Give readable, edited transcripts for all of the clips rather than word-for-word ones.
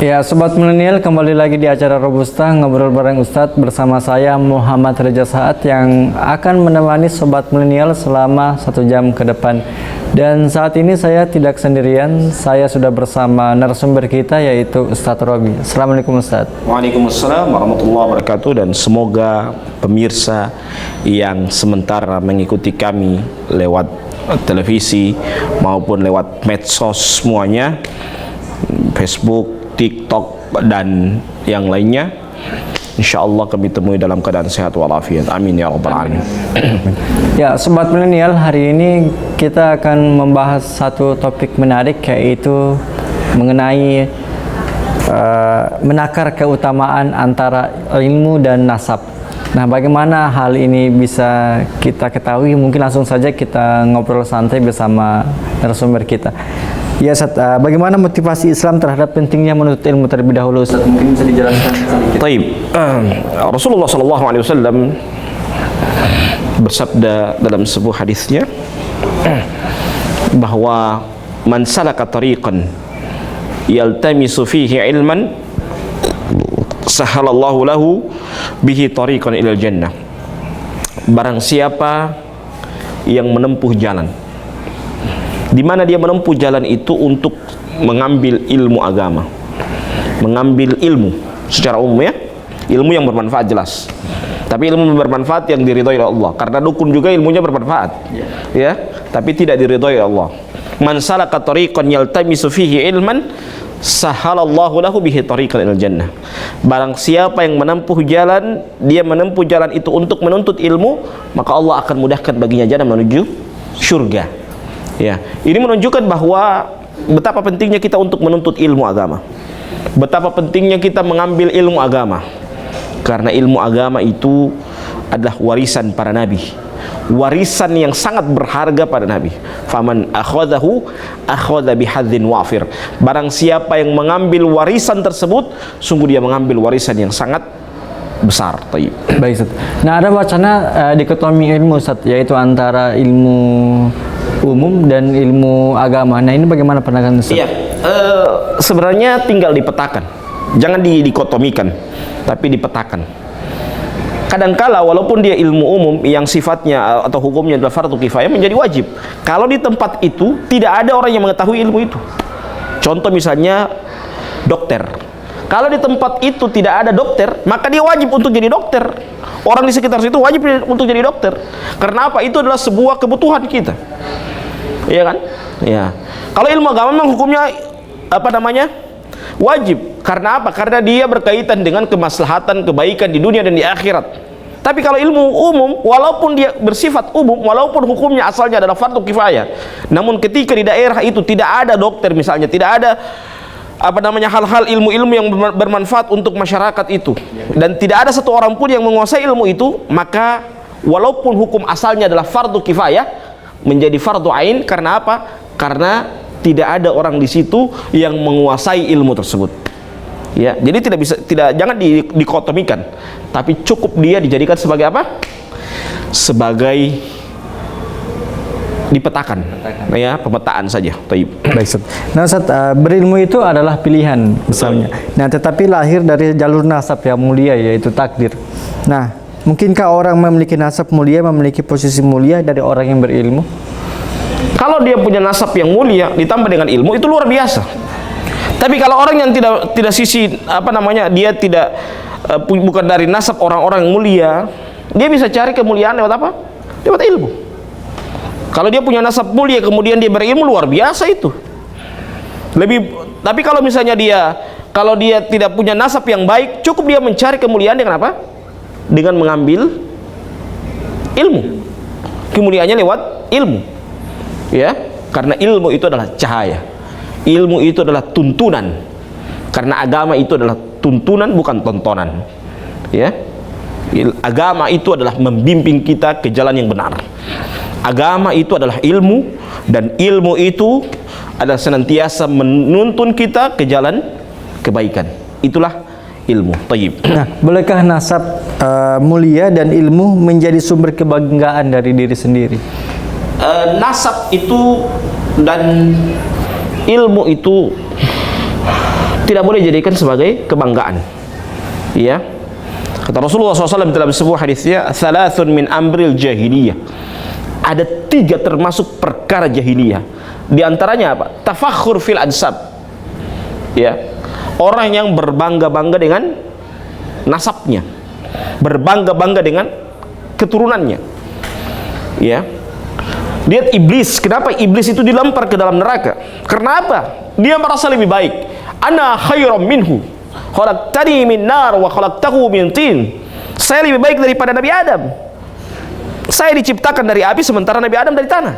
Ya, Sobat Milenial, kembali lagi di acara Robusta Ngobrol bareng Ustadz bersama saya Muhammad Reza Saad yang akan menemani Sobat Milenial selama 1 jam ke depan. Dan saat ini saya tidak sendirian, saya sudah bersama narasumber kita yaitu Ustadz Robi. Assalamualaikum Ustadz. Waalaikumsalam warahmatullahi wabarakatuh, dan semoga pemirsa yang sementara mengikuti kami lewat televisi maupun lewat medsos semuanya, Facebook, TikTok dan yang lainnya, insya Allah kami temui dalam keadaan sehat walafiat. Amin ya rabbal alamin. Ya, Sobat Milenial, hari ini kita akan membahas satu topik menarik, yaitu mengenai menakar keutamaan antara ilmu dan nasab. Nah, bagaimana hal ini bisa kita ketahui? Mungkin langsung saja kita ngobrol santai bersama narasumber kita. Ya, Ustaz, bagaimana motivasi Islam terhadap pentingnya menuntut ilmu terlebih dahulu, Ustaz? Mungkin bisa dijelaskan sedikit. Taib. Rasulullah SAW bersabda dalam sebuah hadisnya bahwa man salaka tariqan yaltamisu fihi ilman sahalallahu lahu bihi tariqan ilal jannah. Barang siapa yang menempuh jalan, di mana dia menempuh jalan itu untuk mengambil ilmu agama, mengambil ilmu secara umum, ya, ilmu yang bermanfaat jelas, tapi ilmu bermanfaat yang diridhoi oleh Allah, karena dukun juga ilmunya bermanfaat, ya, tapi tidak diridhoi oleh Allah. Man salaka tariqan yaltamisu fihi ilman sahalallahu lahu bihi tariqan ilal jannah. Barang siapa yang menempuh jalan, dia menempuh jalan itu untuk menuntut ilmu, maka Allah akan mudahkan baginya jalan menuju surga. Ya, ini menunjukkan bahwa betapa pentingnya kita untuk menuntut ilmu agama, betapa pentingnya kita mengambil ilmu agama, karena ilmu agama itu adalah warisan para nabi, warisan yang sangat berharga pada nabi. Faman akhadahu akhadha bihadzin wafir. Barang siapa yang mengambil warisan tersebut, sungguh dia mengambil warisan yang sangat besar. Baik, Ustaz. Nah, ada wacana dikotomi ilmu, Ustaz, yaitu antara ilmu umum dan ilmu agama. Nah, ini bagaimana pandangan Ustaz? Iya, sebenarnya tinggal dipetakan, jangan dikotomikan, tapi dipetakan. Kadangkala walaupun dia ilmu umum yang sifatnya atau hukumnya adalah fardu kifayah, menjadi wajib kalau di tempat itu tidak ada orang yang mengetahui ilmu itu. Contoh misalnya dokter, kalau di tempat itu tidak ada dokter, maka dia wajib untuk jadi dokter. Orang di sekitar situ wajib untuk jadi dokter. Karena apa? Itu adalah sebuah kebutuhan kita. Iya kan? Ya. Kalau ilmu agama memang hukumnya wajib. Karena apa? Karena dia berkaitan dengan kemaslahatan, kebaikan di dunia dan di akhirat. Tapi kalau ilmu umum, walaupun dia bersifat umum, walaupun hukumnya asalnya adalah fardu kifayah, namun ketika di daerah itu tidak ada dokter misalnya, tidak ada hal-hal ilmu-ilmu yang bermanfaat untuk masyarakat itu, dan tidak ada satu orang pun yang menguasai ilmu itu, maka walaupun hukum asalnya adalah fardu kifayah, menjadi fardu ain. Karena apa? Karena tidak ada orang di situ yang menguasai ilmu tersebut. Ya, jadi jangan dikotomikan, tapi cukup dia dijadikan sebagai apa? Sebagai dipetakan, ya, pemetaan saja. Baik, Ustaz. Nah, Ustaz, berilmu itu adalah pilihan misalnya. Nah, tetapi lahir dari jalur nasab yang mulia, yaitu takdir. Nah, mungkinkah orang memiliki nasab mulia, memiliki posisi mulia dari orang yang berilmu? Kalau dia punya nasab yang mulia ditambah dengan ilmu, itu luar biasa. Tapi kalau orang yang tidak sisi dia tidak bukan dari nasab orang-orang yang mulia, dia bisa cari kemuliaan lewat apa? Lewat ilmu. Kalau dia punya nasab mulia kemudian dia berilmu, luar biasa itu. Tapi kalau misalnya kalau dia tidak punya nasab yang baik, cukup dia mencari kemuliaan dengan apa? Dengan mengambil ilmu. Kemuliaannya lewat ilmu. Ya, karena ilmu itu adalah cahaya. Ilmu itu adalah tuntunan. Karena agama itu adalah tuntunan, bukan tontonan. Ya. Agama itu adalah membimbing kita ke jalan yang benar. Agama itu adalah ilmu, dan ilmu itu adalah senantiasa menuntun kita ke jalan kebaikan. Itulah ilmu. Tayyib. Nah, bolehkah nasab mulia dan ilmu menjadi sumber kebanggaan dari diri sendiri? Nasab itu dan ilmu itu tidak boleh dijadikan sebagai kebanggaan. Ya, kata Rasulullah SAW dalam sebuah hadisnya, "Thalathun min amril jahiliyah." Ada 3 termasuk perkara jahiliyah. Di antaranya apa? Tafakhur fil ansab. Ya, orang yang berbangga-bangga dengan nasabnya, berbangga-bangga dengan keturunannya. Ya, lihat iblis. Kenapa iblis itu dilempar ke dalam neraka? Karena apa? Dia merasa lebih baik. Ana khairum minhu, khalaqtani min nar wa khalaqtahu min tin. Saya lebih baik daripada Nabi Adam. Saya diciptakan dari api sementara Nabi Adam dari tanah.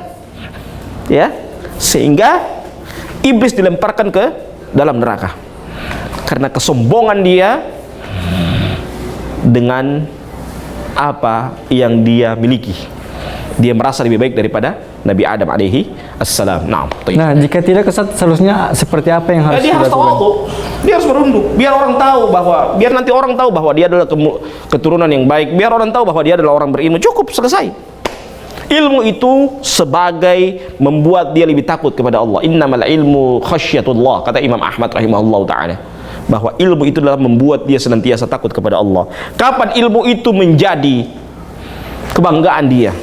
Ya, sehingga iblis dilemparkan ke dalam neraka karena kesombongan dia dengan apa yang dia miliki. Dia merasa lebih baik daripada Nabi Adam alaihi assalam. Nah, jika tidak, Ustaz, seharusnya seperti apa yang harus dia harus tahu, dia harus berunduk, biar orang tahu bahwa, biar nanti orang tahu bahwa dia adalah keturunan yang baik, biar orang tahu bahwa dia adalah orang berilmu. Cukup, selesai. Ilmu itu sebagai membuat dia lebih takut kepada Allah. Innamal ilmu khasyatullah, kata Imam Ahmad rahimahullah ta'ala, bahwa ilmu itu adalah membuat dia senantiasa takut kepada Allah. Kapan ilmu itu menjadi kebanggaan dia,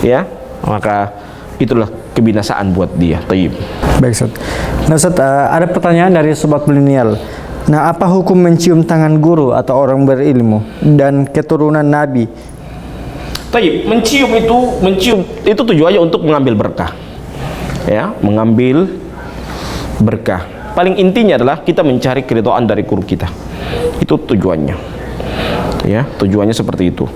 ya, maka itulah kebinasaan buat dia. Taib. Baik, Ustaz. Nah, Ustaz, ada pertanyaan dari sobat milenial. Nah, apa hukum mencium tangan guru atau orang berilmu dan keturunan Nabi? Taib. Mencium itu tujuannya untuk mengambil berkah. Ya, mengambil berkah. Paling intinya adalah kita mencari keridhaan dari guru kita. Itu tujuannya. Ya, tujuannya seperti itu.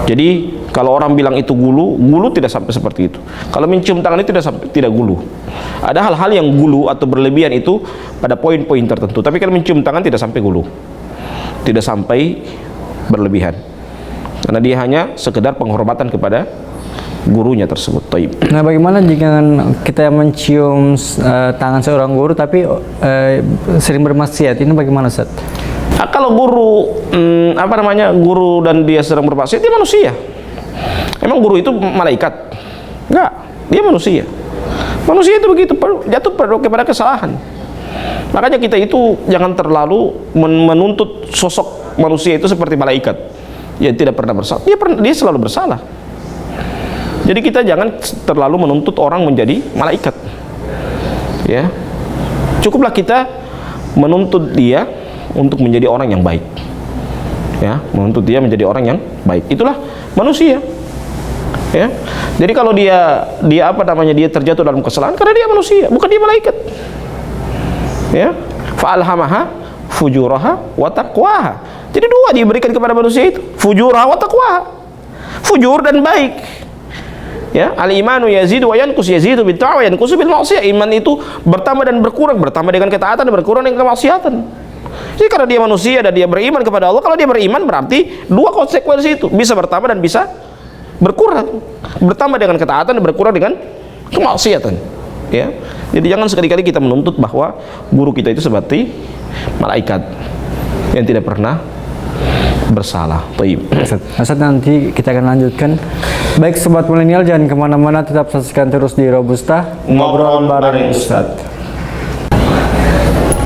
Jadi kalau orang bilang itu gulu tidak sampai seperti itu. Kalau mencium tangan itu tidak gulu. Ada hal-hal yang gulu atau berlebihan itu pada poin-poin tertentu. Tapi kalau mencium tangan tidak sampai gulu, tidak sampai berlebihan. Karena dia hanya sekedar penghormatan kepada gurunya tersebut. Taib. Nah, bagaimana jika kita mencium tangan seorang guru tapi sering bermaksiat? Ini bagaimana, Ustaz? Nah, kalau guru guru dan dia sedang bermaksiat, dia manusia. Emang guru itu malaikat? Enggak, dia manusia. Manusia itu begitu, jatuh kepada kesalahan. Makanya kita itu jangan terlalu menuntut sosok manusia itu seperti malaikat yang tidak pernah bersalah. Dia selalu bersalah. Jadi kita jangan terlalu menuntut orang menjadi malaikat. Ya, cukuplah kita menuntut dia untuk menjadi orang yang baik. Ya, menuntut dia menjadi orang yang baik. Itulah manusia. Ya, jadi kalau dia terjatuh dalam kesalahan karena dia manusia, bukan dia malaikat. Ya, fa'alhamaha fujuraha wa taqwaha. Jadi dua diberikan kepada manusia itu, fujuraha wa taqwaha. Fujur dan baik. Ya, al-imanu yazidu wa yanqus, yazidu bil ta'wa yanqusu bil ma'siyah. Iman itu bertambah dan bertambah dengan ketaatan dan berkurang dengan kemaksiatan. Jadi karena dia manusia dan dia beriman kepada Allah, kalau dia beriman berarti dua konsekuensi itu, bisa bertambah dan bisa berkurang, bertambah dengan ketaatan dan berkurang dengan kemaksiatan. Ya, jadi jangan sekali-kali kita menuntut bahwa guru kita itu seperti malaikat yang tidak pernah bersalah. Taib. Ustaz, nanti kita akan lanjutkan. Baik sobat milenial, jangan kemana-mana, tetap saksikan terus di Robusta Ngobrol bareng Ustaz.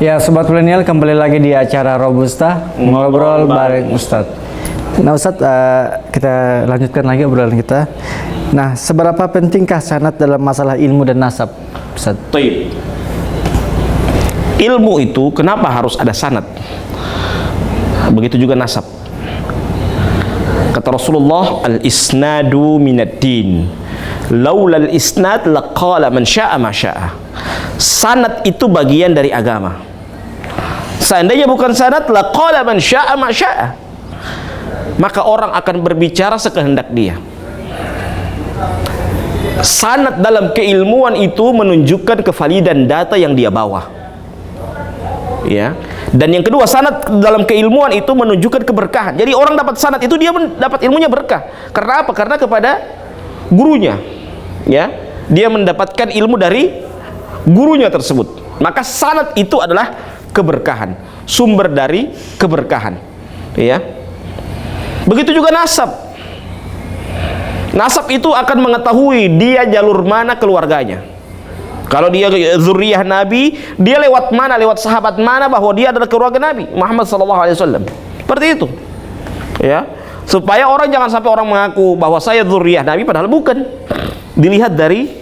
Ya sobat milenial, kembali lagi di acara Robusta Ngobrol bareng Ustaz. Nah Ustaz, kita lanjutkan lagi obrolan kita. Nah, seberapa pentingkah sanad dalam masalah ilmu dan nasab, Ustaz? Taib. Ilmu itu kenapa harus ada sanad? Begitu juga nasab. Kata Rasulullah, al-isnadu minad din. Laula al-isnad laqala man syaa ma syaa. Sanad itu bagian dari agama. Seandainya bukan sanad, laqala man syaa ma syaa. Maka orang akan berbicara sekehendak dia. Sanad dalam keilmuan itu menunjukkan kevalidan data yang dia bawa. Ya. Dan yang kedua, sanad dalam keilmuan itu menunjukkan keberkahan. Jadi orang dapat sanad itu dia dapat ilmunya berkah. Karena apa? Karena kepada gurunya. Ya. Dia mendapatkan ilmu dari gurunya tersebut. Maka sanad itu adalah keberkahan, sumber dari keberkahan. Ya. Begitu juga nasab. Nasab itu akan mengetahui dia jalur mana keluarganya. Kalau dia zuriyah Nabi, dia lewat mana, lewat sahabat mana bahwa dia adalah keluarga Nabi Muhammad sallallahu alaihi wasallam. Seperti itu. Ya. Supaya orang jangan sampai orang mengaku bahwa saya zuriyah Nabi padahal bukan. Dilihat dari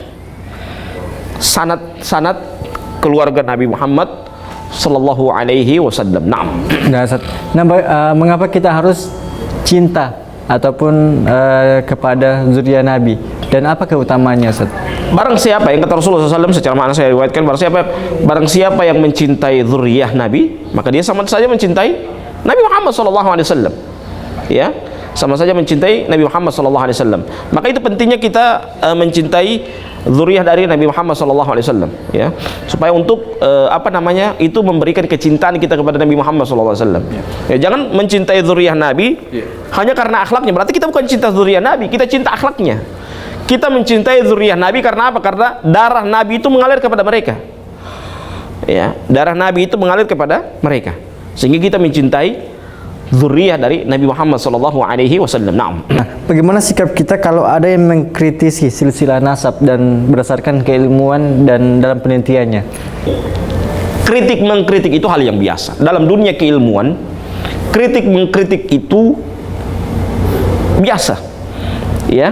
sanad keluarga Nabi Muhammad sallallahu alaihi wasallam. Naam. Nah, Ustaz. Nah, mengapa kita harus cinta ataupun kepada zuriat Nabi, dan apa keutamaannya, Ustaz? Barang siapa yang kata Rasulullah SAW secara makna saya riwayatkan, barang siapa yang mencintai zuriyah Nabi, maka dia sama saja mencintai Nabi Muhammad SAW. Ya, sama saja mencintai Nabi Muhammad SAW. Maka itu pentingnya kita mencintai zuriyah dari Nabi Muhammad SAW. Ya, supaya untuk itu memberikan kecintaan kita kepada Nabi Muhammad SAW. Ya, jangan mencintai zuriyah Nabi hanya karena akhlaknya. Berarti kita bukan cinta zuriyah Nabi, kita cinta akhlaknya. Kita mencintai zuriyah Nabi karena apa? Karena darah Nabi itu mengalir kepada mereka. Ya, darah Nabi itu mengalir kepada mereka. Sehingga kita mencintai zuriyah dari Nabi Muhammad sallallahu alaihi wasallam. Naam. Nah, bagaimana sikap kita kalau ada yang mengkritisi silsilah nasab dan berdasarkan keilmuan dan dalam penelitiannya? Kritik mengkritik itu hal yang biasa. Dalam dunia keilmuan, kritik mengkritik itu biasa. Ya.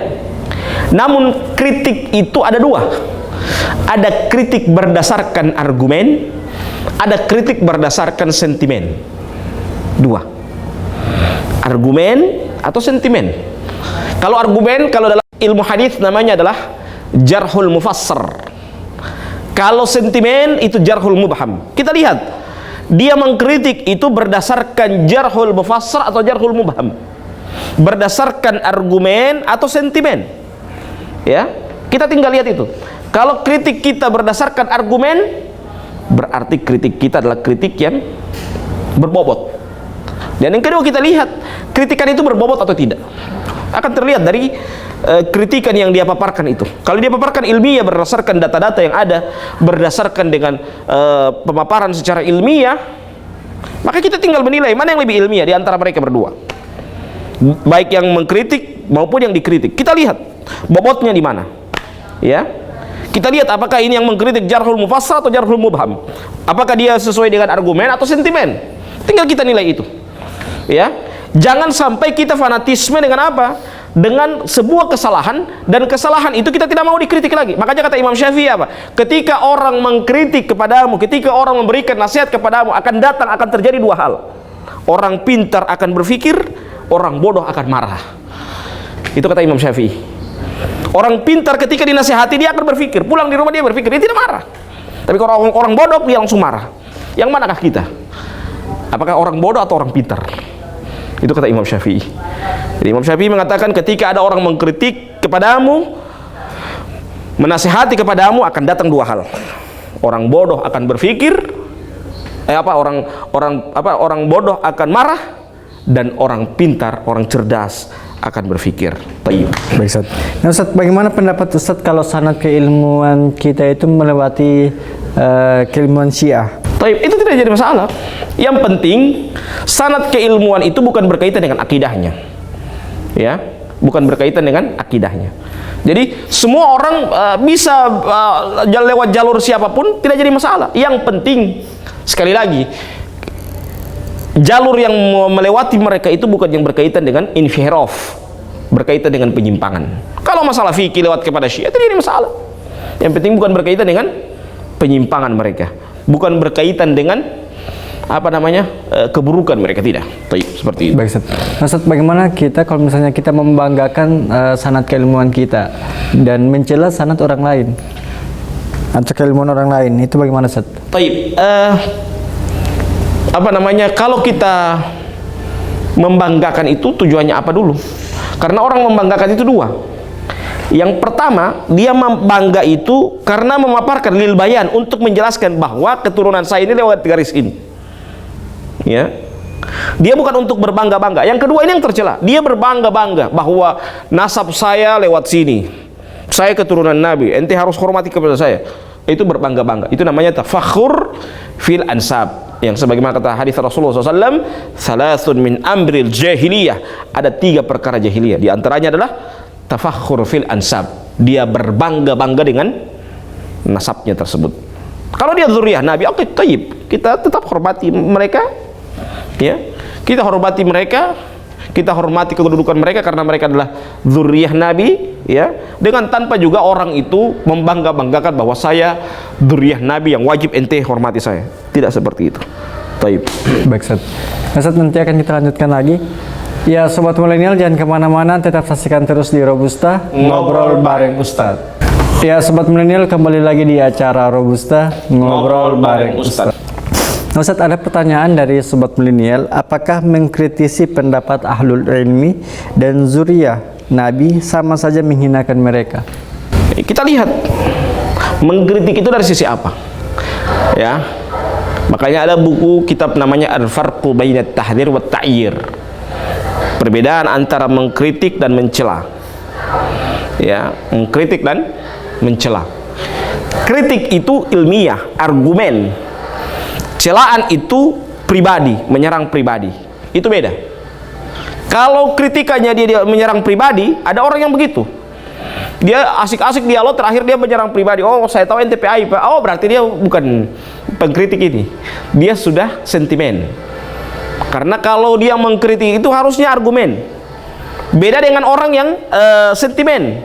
Namun kritik itu ada dua. Ada kritik berdasarkan argumen, ada kritik berdasarkan sentimen. Dua. Argumen atau sentimen. Kalau argumen, kalau dalam ilmu hadis namanya adalah jarhul mufassar. Kalau sentimen itu jarhul mubham. Kita lihat, dia mengkritik itu berdasarkan jarhul mufassar atau jarhul mubham, berdasarkan argumen atau sentimen. Ya, kita tinggal lihat itu. Kalau kritik kita berdasarkan argumen, berarti kritik kita adalah kritik yang berbobot. Dan yang kedua, kita lihat kritikan itu berbobot atau tidak. Akan terlihat dari kritikan yang dia paparkan itu. Kalau dia paparkan ilmiah berdasarkan data-data yang ada, berdasarkan dengan pemaparan secara ilmiah, maka kita tinggal menilai mana yang lebih ilmiah di antara mereka berdua, baik yang mengkritik maupun yang dikritik. Kita lihat bobotnya di mana. Ya, kita lihat apakah ini yang mengkritik jarhul mufassar atau jarhul mubham, apakah dia sesuai dengan argumen atau sentimen. Tinggal kita nilai itu. Ya, jangan sampai kita fanatisme dengan apa? Dengan sebuah kesalahan, dan kesalahan itu kita tidak mau dikritik lagi. Makanya kata Imam Syafi'i apa? Ketika orang mengkritik kepadamu, ketika orang memberikan nasihat kepadamu, akan terjadi dua hal. Orang pintar akan berpikir, orang bodoh akan marah. Itu kata Imam Syafi'i. Orang pintar ketika dinasihati dia akan berpikir, pulang di rumah dia berpikir, dia tidak marah. Tapi kalau orang bodoh dia langsung marah. Yang manakah kita? Apakah orang bodoh atau orang pintar? Itu kata Imam Syafi'i. Jadi Imam Syafi'i mengatakan ketika ada orang mengkritik kepadamu, menasihati kepadamu, akan datang dua hal. Orang bodoh akan berpikir, orang bodoh akan marah, dan orang pintar, orang cerdas akan berpikir. Tayyib. Baik, Ustaz. Nah, Ustaz, bagaimana pendapat Ustaz kalau sanad keilmuan kita itu melewati keilmuan Syiah? Tayyib, itu tidak jadi masalah. Yang penting sanad keilmuan itu bukan berkaitan dengan akidahnya. Ya, bukan berkaitan dengan akidahnya. Jadi semua orang bisa lewat jalur siapapun, tidak jadi masalah. Yang penting, sekali lagi, jalur yang melewati mereka itu bukan yang berkaitan dengan inhiraf, berkaitan dengan penyimpangan. Kalau masalah fikih lewat kepada Syiah, tidak ada masalah. Yang penting bukan berkaitan dengan penyimpangan mereka, bukan berkaitan dengan keburukan mereka, tidak. Seperti itu. Baik, Ustaz. Nah, Ustaz, bagaimana kita kalau misalnya kita membanggakan sanad keilmuan kita dan mencela sanad orang lain atau keilmuan orang lain, itu bagaimana, Ustaz? Taib. Kalau kita membanggakan itu tujuannya apa dulu? Karena orang membanggakan itu dua. Yang pertama, dia membangga itu karena memaparkan lil bayan, untuk menjelaskan bahwa keturunan saya ini lewat garis ini. Ya, dia bukan untuk berbangga-bangga. Yang kedua, ini yang tercela, dia berbangga-bangga bahwa nasab saya lewat sini, saya keturunan Nabi, ente harus hormati kepada saya. Itu berbangga-bangga. Itu namanya tafakhur fil ansab. Yang sebagaimana kata hadis Rasulullah SAW, salasun min amril jahiliyah. Ada 3 perkara jahiliyah. Di antaranya adalah tafakhur fil ansab. Dia berbangga-bangga dengan nasabnya tersebut. Kalau dia dzurriyyah Nabi, oke, thayyib, kita tetap hormati mereka, ya, kita hormati mereka, kita hormati kedudukan mereka karena mereka adalah dzurriyyah Nabi, ya, dengan tanpa juga orang itu membangga-banggakan bahwa saya dzurriyyah Nabi yang wajib ente hormati saya. Tidak seperti itu. Thayyib. Baik, Ustaz. Ustaz, nanti akan kita lanjutkan lagi. Ya, Sobat Milenial, jangan kemana-mana, tetap saksikan terus di Robusta Ngobrol bareng Ustadz. Ya, Sobat Milenial, kembali lagi di acara Robusta Ngobrol bareng Ustadz. Nah, Ustadz, ada pertanyaan dari Sobat Milenial, apakah mengkritisi pendapat ahlul ilmi dan zuriyah Nabi sama saja menghinakan mereka? Kita lihat mengkritik itu dari sisi apa, ya. Makanya ada buku kitab namanya Al-Farqu Bainat Tahdhir wa Ta'yir, perbedaan antara mengkritik dan mencela, ya, mengkritik dan mencela. Kritik itu ilmiah, argumen. Celaan itu pribadi, menyerang pribadi. Itu beda. Kalau kritikannya dia menyerang pribadi, ada orang yang begitu. Dia asik-asik dialog, terakhir dia menyerang pribadi. Oh, saya tahu ente PAI, Pak. Oh, berarti dia bukan pengkritik ini. Dia sudah sentimen. Karena kalau dia mengkritik itu harusnya argumen. Beda dengan orang yang sentimen.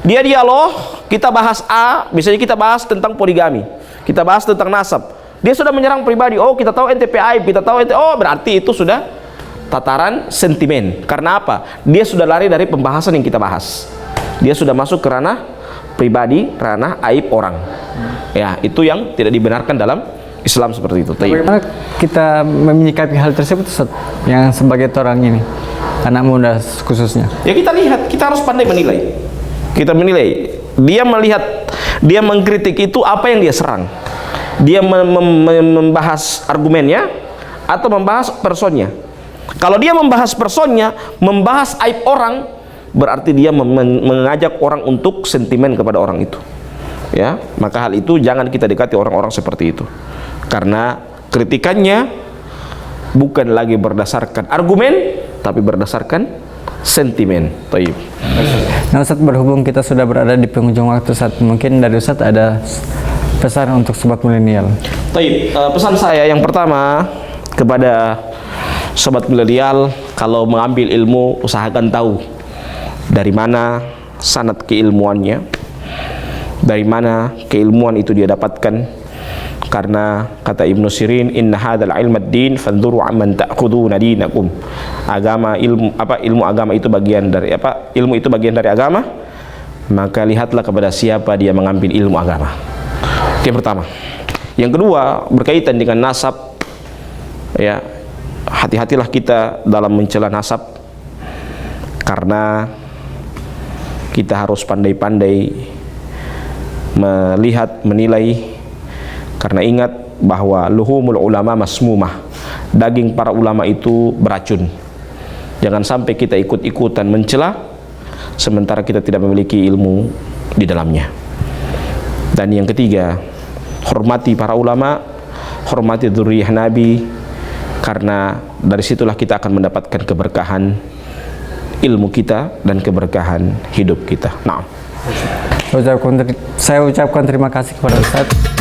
Dia dialog, kita bahas A, biasanya kita bahas tentang poligami, kita bahas tentang nasab. Dia sudah menyerang pribadi. Oh, kita tahu ente PAI, kita tahu ente. Oh, berarti itu sudah tataran sentimen. Karena apa? Dia sudah lari dari pembahasan yang kita bahas. Dia sudah masuk ke ranah pribadi, ranah aib orang. Ya, itu yang tidak dibenarkan dalam Islam seperti itu. Bagaimana kita menyikapi hal tersebut, Ustaz, yang sebagai orang ini, anak muda khususnya? Ya, kita lihat, kita harus pandai menilai. Kita menilai, dia melihat, dia mengkritik itu apa yang dia serang. Dia membahas argumennya atau membahas personnya. Kalau dia membahas personnya, membahas aib orang, berarti dia mengajak orang untuk sentimen kepada orang itu. Ya, maka hal itu jangan kita dekati orang-orang seperti itu. Karena kritikannya bukan lagi berdasarkan argumen, tapi berdasarkan sentimen. Taib. Nah, Ustaz, berhubung kita sudah berada di penghujung waktu, Ustaz, mungkin dari Ustaz ada pesan untuk Sobat Milenial. Taib. Pesan saya yang pertama kepada Sobat Milenial, kalau mengambil ilmu usahakan tahu dari mana sanad keilmuannya, dari mana keilmuan itu dia dapatkan. Karena kata Ibnu Sirin, inna hadzal ilma ad-din fanzuru amman ta'khuduna dinakum. Agama, ilmu agama itu bagian dari apa? Ilmu itu bagian dari agama. Maka lihatlah kepada siapa dia mengambil ilmu agama. Itu yang pertama. Yang kedua, berkaitan dengan nasab, ya, hati-hatilah kita dalam mencela nasab, karena kita harus pandai-pandai melihat, menilai. Karena ingat bahwa luhumul ulama masmumah, daging para ulama itu beracun. Jangan sampai kita ikut-ikutan mencela sementara kita tidak memiliki ilmu di dalamnya. Dan yang ketiga, hormati para ulama, hormati dzurriyyah Nabi, karena dari situlah kita akan mendapatkan keberkahan ilmu kita dan keberkahan hidup kita. Nah, saya ucapkan terima kasih kepada Ustaz.